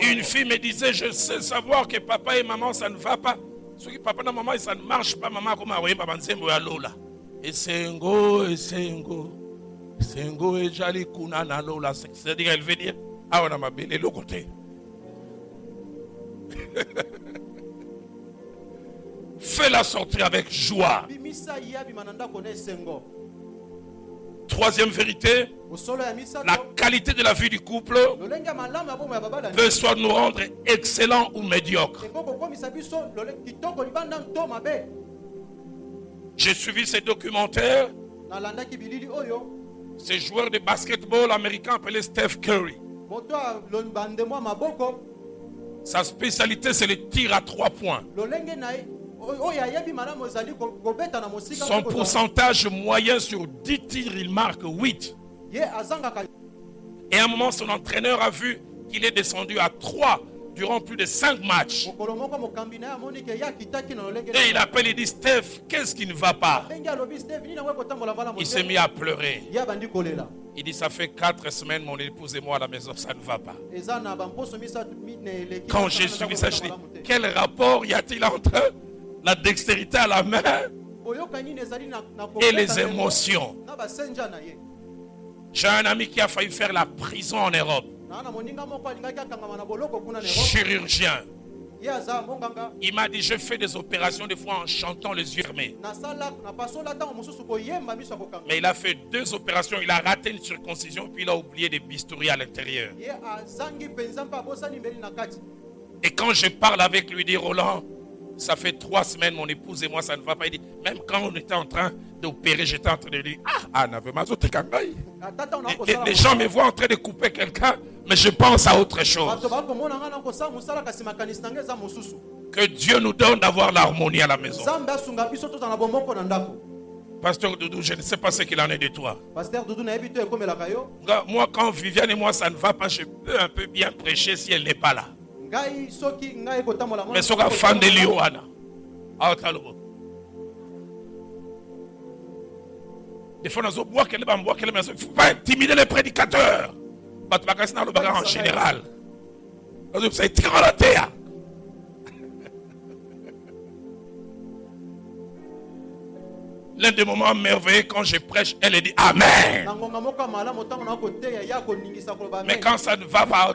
Une fille me disait, je sais savoir que papa et maman ça ne va pas. Ce qui papa et maman ça ne marche pas, maman comme et sengo, sengo et jali kuna na lola, c'est-à-dire elle veut dire ah on a ma belle le côté. fais-la sortir avec joie. Troisième vérité, la qualité de la vie du couple peut soit nous rendre excellents ou médiocres. J'ai suivi ces documentaires. Ce joueur de basketball américain appelé Steph Curry. Sa spécialité, c'est le tir à 3 points. Son pourcentage moyen sur 10 tirs, il marque 8. Et à un moment, son entraîneur a vu qu'il est descendu à 3 durant plus de 5 matchs. Et il appelle et dit, Steph, qu'est-ce qui ne va pas? Il s'est mis à pleurer. Il dit, ça fait 4 semaines, mon épouse et moi à la maison, ça ne va pas. Quand j'ai suivi ça, je dis, quel rapport y a-t-il entre la dextérité à la main et les émotions? J'ai un ami qui a failli faire la prison en Europe. Chirurgien. Il m'a dit, je fais des opérations des fois en chantant les yeux fermés. Mais il a fait 2 opérations, il a raté une circoncision, puis il a oublié des bistouris à l'intérieur. Et quand je parle avec lui, il dit, Roland, ça fait 3 semaines, mon épouse et moi, ça ne va pas. Il dit, même quand on était en train d'opérer, j'étais en train de dire, les gens me voient en train de couper quelqu'un, mais je pense à autre chose. Que Dieu nous donne d'avoir l'harmonie à la maison. Pasteur Doudou, je ne sais pas ce qu'il en est de toi. Moi, quand Viviane et moi, ça ne va pas, je peux un peu bien prêcher si elle n'est pas là. Mais soka fan de Lioana. Des fois, il ne faut pas intimider les prédicateurs. En général. L'un des moments merveilleux quand je prêche, elle dit Amen. Mais quand ça ne va pas,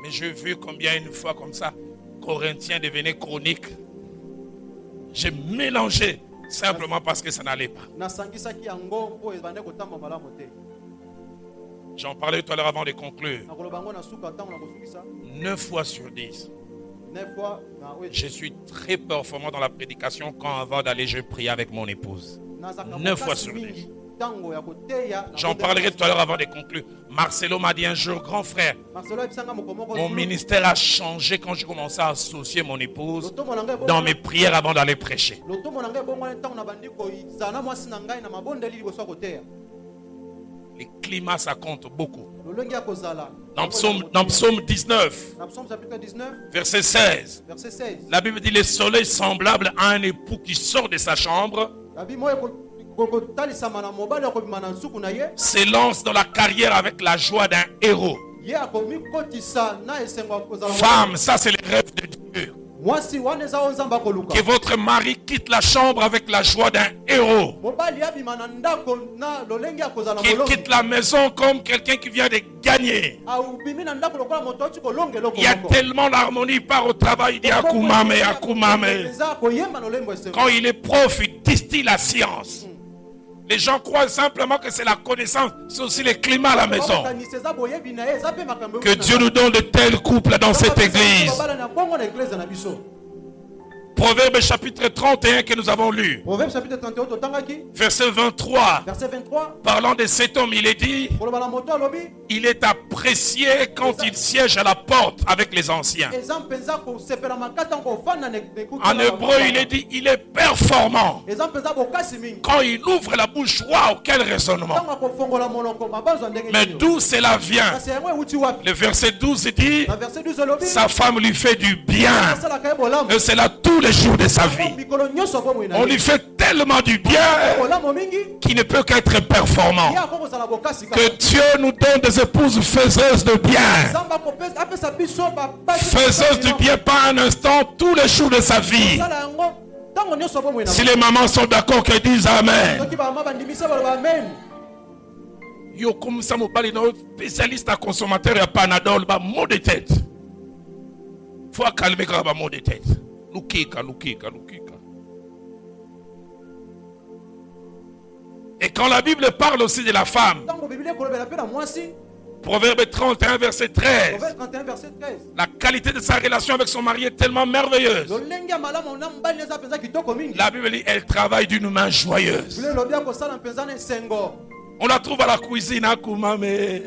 mais j'ai vu combien une fois comme ça, Corinthiens devenait chronique. J'ai mélangé simplement parce que ça n'allait pas. J'en parlais tout à l'heure avant de conclure. 9 fois sur 10. Je suis très performant dans la prédication quand avant d'aller je prie avec mon épouse. 9 fois sur 10. J'en parlerai tout à l'heure avant de conclure. Marcelo m'a dit un jour, grand frère, mon ministère a changé quand j'ai commencé à associer mon épouse dans mes prières avant d'aller prêcher. Les climats, ça compte beaucoup. Dans Psaume 19, verset 16, la Bible dit, le soleil semblable à un époux qui sort de sa chambre s'élance dans la carrière avec la joie d'un héros. Femme, ça c'est le rêve de Dieu. Que votre mari quitte la chambre avec la joie d'un héros. Qu'il quitte la maison comme quelqu'un qui vient de gagner. Il y a tellement d'harmonie, il part au travail, il dit Akumame, Akumame. Quand il est prof, il distille la science. Les gens croient simplement que c'est la connaissance, c'est aussi le climat à la maison. Que Dieu nous donne de tels couples dans cette église. Proverbe chapitre 31 que nous avons lu. Verset 23. Parlant de cet homme, il est dit, il est apprécié quand il siège à la porte avec les anciens. En hébreu, il est dit, il est performant. Quand il ouvre la bouche, waouh, quel raisonnement. Mais d'où cela vient? Le verset 12 dit, sa femme lui fait du bien. Et c'est là tous les jours de sa vie. On lui fait tellement du bien qu'il ne peut qu'être performant. Que Dieu nous donne des épouses faiseuses de bien. Faiseuses de bien, pas un instant, tous les jours de sa vie. Si les mamans sont d'accord, qu'elles disent Amen. Yo comme ça mobali no spécialiste à consommateur et à Panadol, bah mot de tête. Faut calmer quand ba mot de tête. Lukika. Et quand la Bible parle aussi de la femme, Proverbe 31 verset 13, la qualité de sa relation avec son mari est tellement merveilleuse. La Bible dit elle travaille d'une main joyeuse. On la trouve à la cuisine à Koumame. Les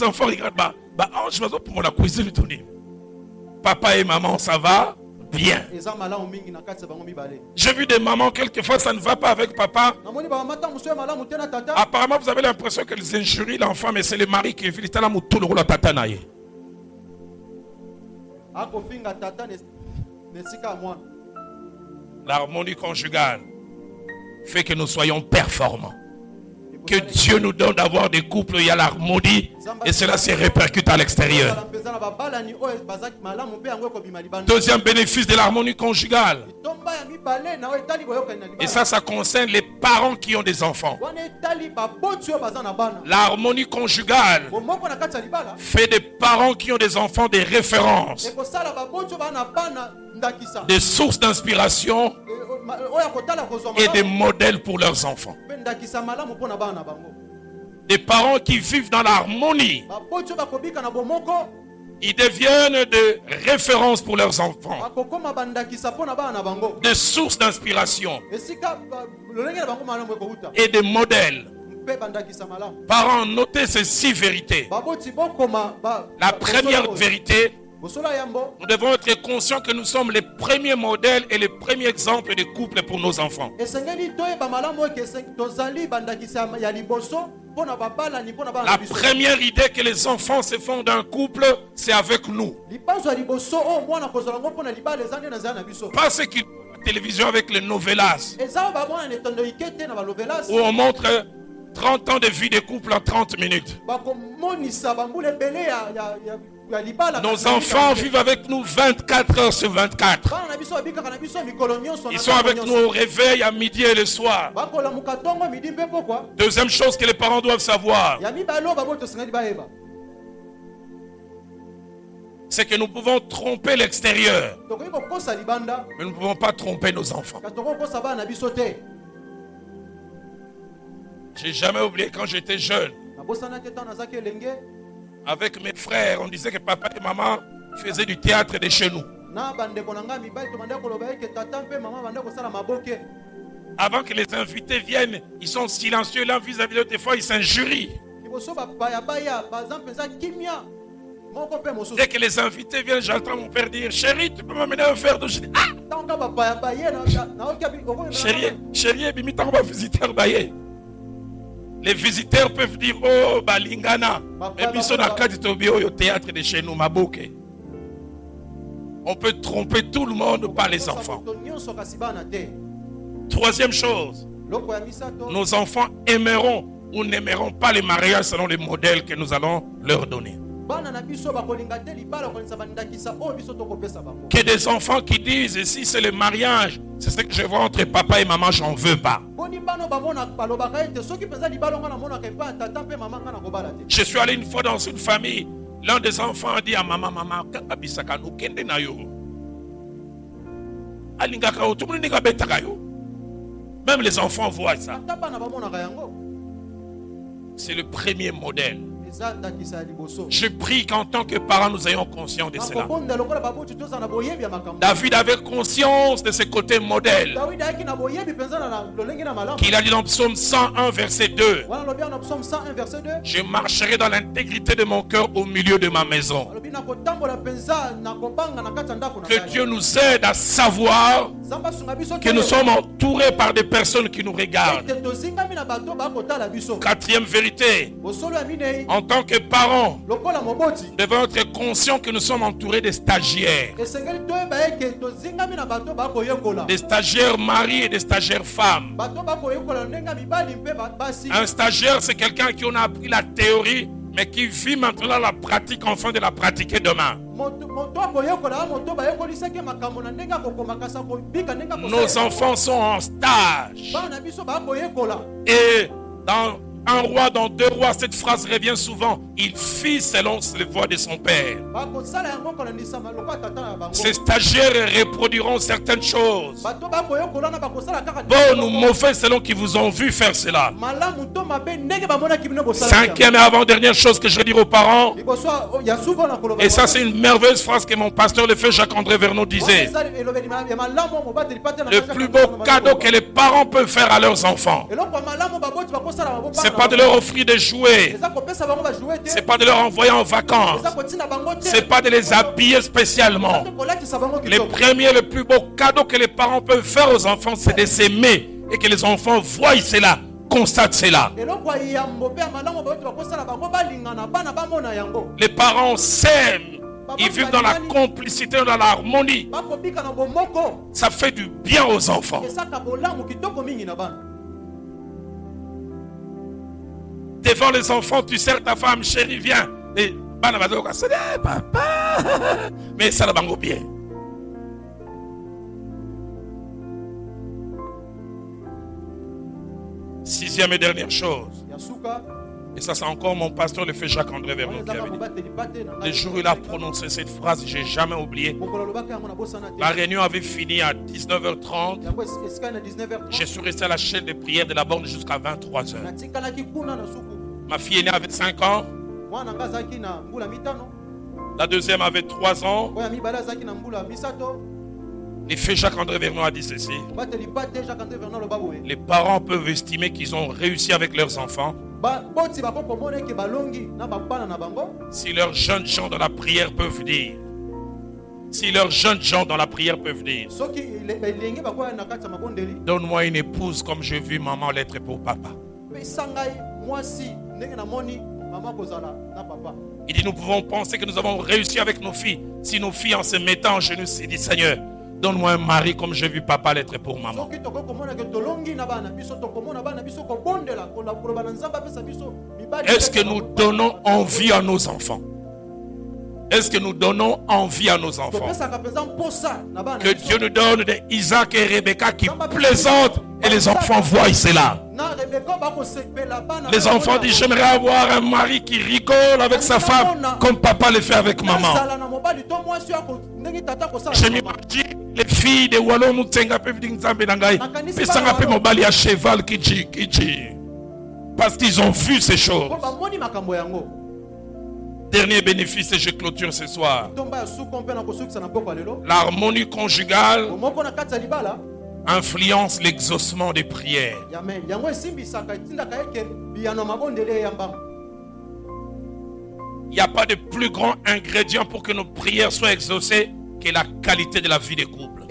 enfants regardent. Je vais pour la cuisine. Papa et maman, ça va bien. J'ai vu des mamans, quelquefois ça ne va pas avec papa. Apparemment, vous avez l'impression qu'elles injurient l'enfant, mais c'est le mari qui est là tout le rôle à tatanaye. L'harmonie conjugale fait que nous soyons performants. Que Dieu nous donne d'avoir des couples où il y a l'harmonie et cela se répercute à l'extérieur. Deuxième bénéfice de l'harmonie conjugale. Et ça concerne les parents qui ont des enfants. L'harmonie conjugale fait des parents qui ont des enfants des références, des sources d'inspiration et des modèles pour leurs enfants. Des parents qui vivent dans l'harmonie, ils deviennent des références pour leurs enfants, des sources d'inspiration et des modèles. Parents, notez ces 6 vérités. La première vérité, nous devons être conscients que nous sommes les premiers modèles et les premiers exemples de couple pour nos enfants. La première idée que les enfants se font d'un couple, c'est avec nous. Pas ce qui la télévision avec les novelas, où on montre 30 ans de vie de couple en 30 minutes. Nos enfants vivent avec nous 24 heures sur 24. Ils sont avec nous au réveil, à midi et le soir. Deuxième chose que les parents doivent savoir, c'est que nous pouvons tromper l'extérieur, mais nous ne pouvons pas tromper nos enfants. J'ai jamais oublié quand j'étais jeune. Avec mes frères, on disait que papa et maman faisaient du théâtre de chez nous. Avant que les invités viennent, ils sont silencieux l'un vis-à-vis de l'autre. Des fois, ils s'injurient. Dès que les invités viennent, j'entends mon père dire: chérie, tu peux m'amener un verre d'eau? Je dis: ah! Chérie, bimita, on va visiter Baye. Les visiteurs peuvent dire: oh, balingana. Mais biso na kati tobio yo théâtre de chez nous, maboke. On peut tromper tout le monde par les enfants. Troisième chose, nos enfants aimeront ou n'aimeront pas les mariages selon les modèles que nous allons leur donner. Que des enfants qui disent: si c'est le mariage, c'est ce que je vois entre papa et maman, j'en veux pas. Je suis allé une fois dans une famille, l'un des enfants a dit à maman: même les enfants voient ça. C'est le premier modèle. Je prie qu'en tant que parents, nous ayons conscience de cela. David avait conscience de ce côté modèle. Qu'il a dit dans Psaume 101, verset 2. Je marcherai dans l'intégrité de mon cœur au milieu de ma maison. Que Dieu nous aide à savoir que nous sommes entourés par des personnes qui nous regardent. Quatrième vérité, en tant que parents, nous devons être conscients que nous sommes entourés de stagiaires. Des stagiaires maris et des stagiaires femmes. Un stagiaire, c'est quelqu'un qui en a appris la théorie, mais qui vit maintenant la pratique afin de la pratiquer demain. Nos enfants sont en stage. Et dans 1 roi, dans 2 rois, cette phrase revient souvent. Il fit selon les voies de son père. Ces stagiaires reproduiront certaines choses. Bon ou mauvais selon qu'ils vous ont vu faire cela. 5e et avant-dernière chose que je vais dire aux parents. Et ça c'est une merveilleuse phrase que mon pasteur le fait Jacques-André Vernon disait. Le plus beau cadeau que les parents peuvent faire à leurs enfants, c'est pas de leur offrir des jouets, c'est pas de leur envoyer en vacances, c'est pas de les habiller spécialement. Le plus beau cadeau que les parents peuvent faire aux enfants, c'est de s'aimer et que les enfants voient cela, constatent cela. Les parents s'aiment, ils vivent dans la complicité, dans l'harmonie. Ça fait du bien aux enfants. Devant les enfants, tu sers ta femme, chérie, viens. Et papa. Mais ça va bien. Sixième et dernière chose. Et ça, c'est encore mon pasteur, le fait Jacques-André Vernon, qui avait dit. Le jour où il a prononcé cette phrase, je n'ai jamais oublié. La réunion avait fini à 19h30. Je suis resté à la chaîne de prière de la borne jusqu'à 23h. Ma fille aînée avait 5 ans. La deuxième avait 3 ans. Le fait Jacques-André Vernon a dit ceci. Les parents peuvent estimer qu'ils ont réussi avec leurs enfants si leurs jeunes gens dans la prière peuvent dire. Si leurs jeunes gens dans la prière peuvent dire. Donne-moi une épouse comme j'ai vu maman l'être pour papa. Il dit, nous pouvons penser que nous avons réussi avec nos filles si nos filles en se mettant en genoux se disent, Seigneur, donne-moi un mari comme j'ai vu papa l'être pour maman. Est-ce que nous donnons envie à nos enfants? Est-ce que nous donnons envie à nos enfants? Que Dieu nous donne des Isaac et Rebecca qui plaisantent et les enfants voient cela. Les enfants disent, j'aimerais avoir un mari qui rigole avec sa femme comme papa le fait avec maman. Je m'imagine les filles de Wallon Mutsenga peuvent dire mobali à cheval qui dit. Parce qu'ils ont vu ces choses. Dernier bénéfice et je clôture ce soir. L'harmonie conjugale influence l'exaucement des prières. Il n'y a pas de plus grand ingrédient pour que nos prières soient exaucées que la qualité de la vie des couples.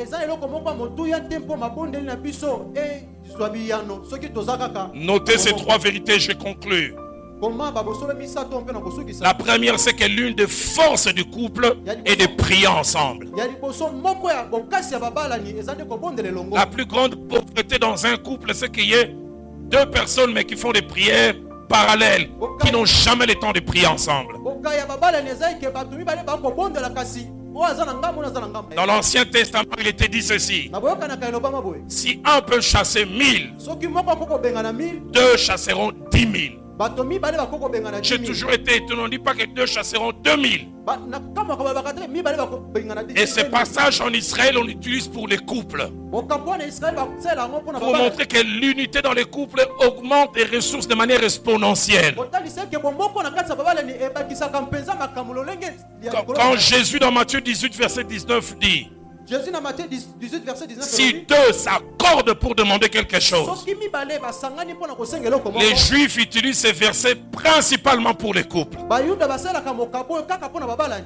Notez ces 3 vérités, je conclue. La première, c'est que l'une des forces du couple est de prier ensemble. La plus grande pauvreté dans un couple, c'est qu'il y ait 2 personnes mais qui font des prières parallèles, qui n'ont jamais le temps de prier ensemble. Dans l'Ancien Testament, il était dit ceci. Si un peut chasser 1000, 2 chasseront 10 000. J'ai toujours été étonné, on ne dit pas que 2 chasseront 2000. Et ce passage en Israël, on l'utilise pour les couples. Pour montrer que l'unité dans les couples augmente les ressources de manière exponentielle. Quand Jésus dans Matthieu 18, verset 19 dit, si 2 s'accordent pour demander quelque chose. Les Juifs utilisent ces versets principalement pour les couples.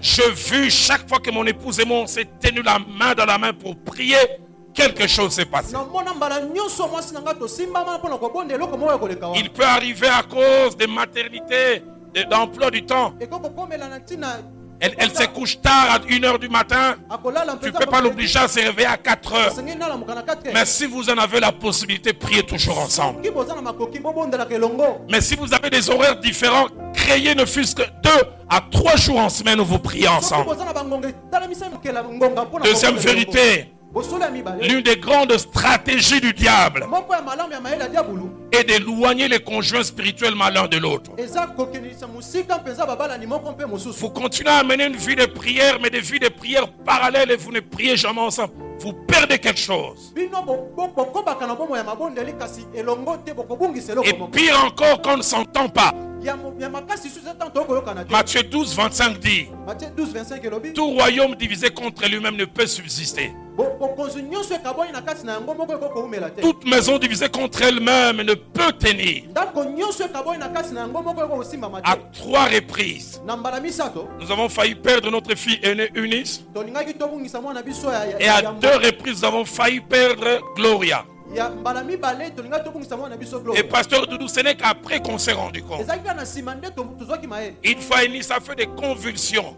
J'ai vu chaque fois que mon épouse et moi on s'est tenu la main dans la main pour prier, quelque chose s'est passé. Il peut arriver à cause des maternités, d'emploi du temps, Elle se couche tard à 1h du matin. Tu ne peux pas l'obliger à se réveiller à 4h. Mais si vous en avez la possibilité, priez toujours ensemble. Mais si vous avez des horaires différents, créez ne fût-ce que 2 à 3 jours en semaine où vous priez ensemble. Deuxième vérité. L'une des grandes stratégies du diable est d'éloigner les conjoints spirituellement l'un de l'autre. Vous continuez à mener une vie de prière, mais des vies de prière parallèles et vous ne priez jamais ensemble. Vous perdez quelque chose. Et pire encore, qu'on ne s'entend pas. Matthieu 12, 25 dit: tout royaume divisé contre lui-même ne peut subsister. Toute maison divisée contre elle-même ne peut tenir. À 3 reprises, nous avons failli perdre notre fille aînée Eunice. Et à 2 reprises, nous avons failli perdre Gloria. Et pasteur Doudou, ce n'est qu'après qu'on s'est rendu compte. Une fois Eunice a fait des convulsions.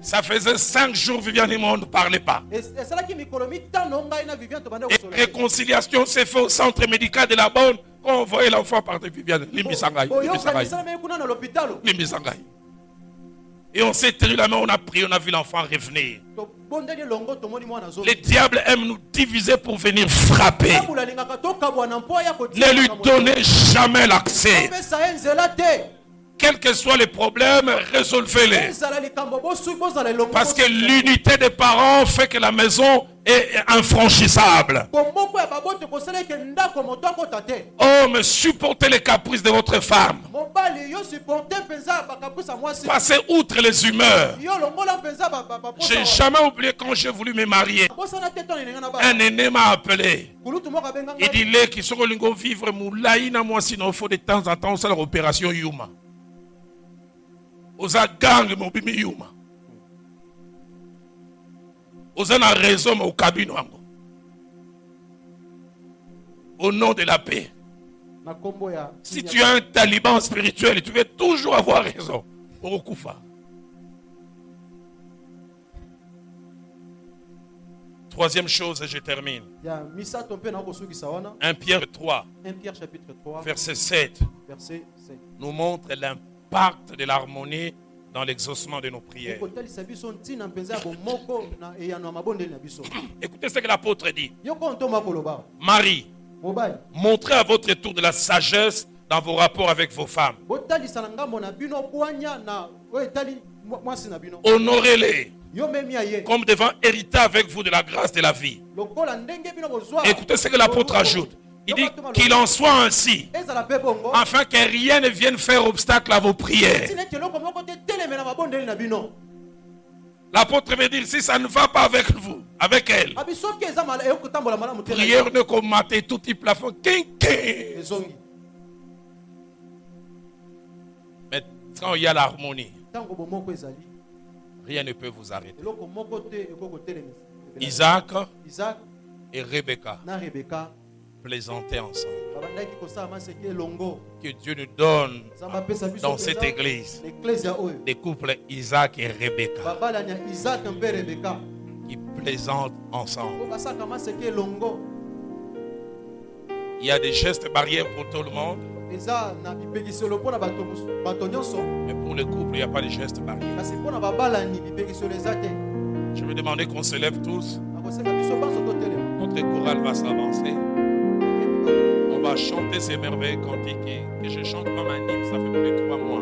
Ça faisait 5 jours Viviane et moi ne parlait pas. Et réconciliation s'est faite au centre médical de la Bonne. Quand on voyait l'enfant partir, Viviane, Limbi Sangai. Et on s'est tenu la main, on a prié, on a vu l'enfant revenir. Les diables aiment nous diviser pour venir frapper. Ne lui donnez jamais l'accès. Quels que soient les problèmes, résolvez-les. Parce que l'unité des parents fait que la maison est infranchissable. Oh, mais supportez les caprices de votre femme. Passez outre les humeurs. J'ai jamais oublié quand j'ai voulu me marier. Un aîné m'a appelé. Il dit les qui sont vivre moulaïna moi sinon il faut de temps en temps ça l'opération Yuma. Oza gang mobimi Yuma. Oza na raison au cabine wango. Au nom de la paix. Si tu es un taliban spirituel, tu vas toujours avoir raison. Okufa. Troisième chose, et je termine. 1 Pierre 3, verset 7, nous montre l'impact de l'harmonie dans l'exaucement de nos prières. Écoutez ce que l'apôtre dit. Marie, montrez à votre tour de la sagesse dans vos rapports avec vos femmes. Honorez-les comme devant hériter avec vous de la grâce de la vie. Écoutez ce que l'apôtre ajoute. Il dit qu'il en soit ainsi, afin que rien ne vienne faire obstacle à vos prières. L'apôtre veut dire, si ça ne va pas avec vous, avec elle, prière ne commattez tout type plafond. Mais quand il y a l'harmonie, rien ne peut vous arrêter. Isaac et Rebecca plaisantaient ensemble. Que Dieu nous donne dans cette église des couples Isaac et Rebecca qui plaisantent ensemble. Il y a des gestes barrières pour tout le monde. Mais pour le couple, il n'y a pas de gestes barrières. Je vais demander qu'on se lève tous. Notre chorale va s'avancer. On va chanter ces merveilles cantiques que je chante comme un hymne. Ça fait plus de 3 mois.